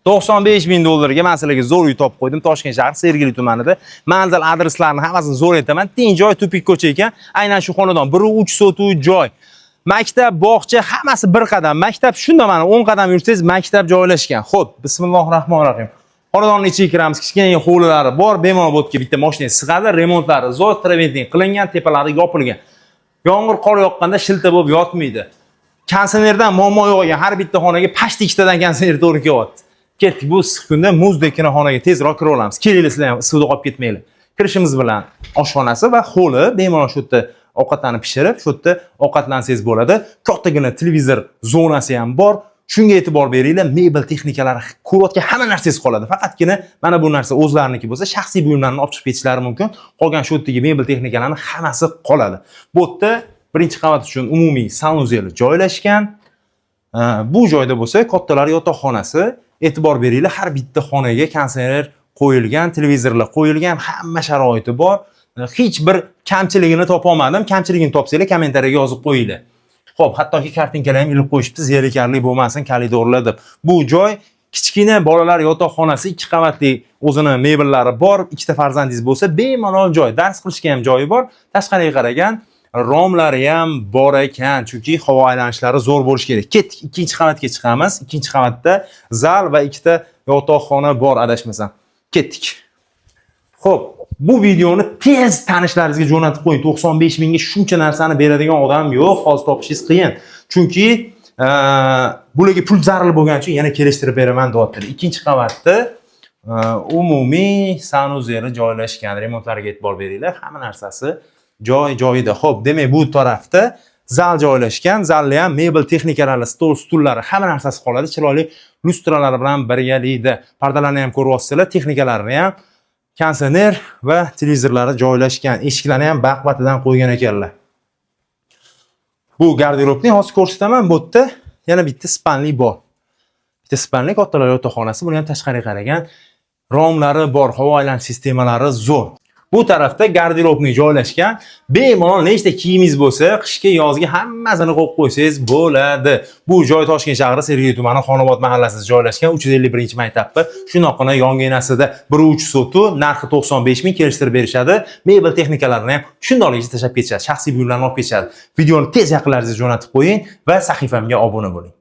95 ming dollarga men sizlarga zo'r uy topib qo'ydim. Toshkent shahri Sergeli tumanida. Manzil adreslarini hammasini zo'r aytaman. Teng joy, tupik ko'cha ekan. Aynan shu xonadon 1.3 sotuv joy. Maktab, bog'cha hammasi bir qadam. Maktab shunda mana 10 qadam yursangiz maktab joylashgan. Xo'p, bismillahirrohmanirrohim. Xonadonning ichiga kiramiz. Kichkina hovlilari bor. Bemalol bo'tga bitta mashina sig'adi. Remontlari zo'r traventing qilingan, tepalari yopilgan. Yomg'ir, qor yoqqanda shilta bo'lib yotmaydi. Kondisionerdan muammo yo'q ekan. Har bitta xonaga pashti ikkitadan kondisioner to'g'ri kelyapti. Ketdik, bu issiq kunda muzdekina xonaga tezroq kira olamiz. Kelinglar sizlar ham suvda qolib ketmanglar. Kirishimiz bilan oshxonasi va hovli, bemalol shu yerda ovqatlarni pishirib, shu yerda ovqatlansangiz bo'ladi. Kattagina televizor zonasi ham bor. Shunga e'tibor beringlar, mebel texnikalari ko'rayotgan hamma narsangiz qoladi. Faqatgina mana bu narsa o'zlariniki bo'lsa, shaxsiy buyumlarni olib chiqib ketishlari mumkin. Qolgan shu yerdagi mebel texnikalarning hammasi qoladi. Bu yerda birinchi qavat uchun umumiy sanuzel joylashgan. Bu joyda bo'lsa, kattalar yotoqxonasi. E'tibor beringlar, har bitta xonaga kondisioner qo'yilgan, televizorlar qo'yilgan, hamma sharoiti bor. Hech bir kamchiligini topa olmadim. Kamchiligini topsanglar kommentariyaga yozib qo'yinglar. Xo'p, hattoki kartinkalar ham ilib qo'yishibdi, zerikarli bo'lmasin, koridorlar deb. Bu joy kichkina bolalar yotoqxonasi, 2 qavatli o'zini mebellari bor. 2 ta farzandingiz bo'lsa, bemalol joy, dars qilishga ham joyi bor. Tashqariga qaragan romlari ham bor ekan, chunki havo aylanishlari zo'r bo'lishi kerak. Ketdik, 2-qavatga chiqamiz. 2-qavatda zal va 2 ta yotoqxona bor, adashmasam. Ketdik. Xo'p, bu videoni tez tanishlaringizga jo'natib qo'ying. 95 mingga shuncha narsani beradigan odam yo'q, hozir topishingiz qiyin. Chunki bularga pul zarur bo'lgani uchun yana kelishtirib beraman deyaptilar. 2-qavatda umumiy sanuzeli joylashgan. Remontlarga e'tibor beringlar, hamma narsasi joyida. Xo'p, demak bu tarafda zal joylashgan. Zalda ham mebel texnikalari, stol, stullari, hamma narsasi qoladi. Chiroyli lustralari bilan birgalikda. Pardalarni ham ko'ryapsizlar, texnikalarini ham, kondisioner va televizorlari joylashgan. Eshiklarni ham baqbatidan qo'ygan ekanlar. Bu garderobni hozir ko'rsataman. Bu yerda yana bitta spalni bor. Bitta spalni kattalar yotoqxonasi, buni ham tashqariga qaragan. Romlari bor, havo aylanish sistemalari zo'r. Bu tarafda garderobni joylashgan. Bemalol nechta kiyimingiz bo'lsa, qishga, yozga hammasini qo'yib qo'ysangiz bo'ladi. Bu joy Toshkent shahri Sergeli tumani Xonobod mahallasida joylashgan, 351-maktabda. Shunaqona yonginasida 1.3 sotuv, narxi 95 ming, kelishtirib berishadi. Mebel texnikalarini ham shundoqligicha tashab ketishadi. Shaxsiy buyumlarni olib ketishadi. Videoni tez yaqinlaringizga jo'natib qo'ying va sahifamga obuna bo'ling.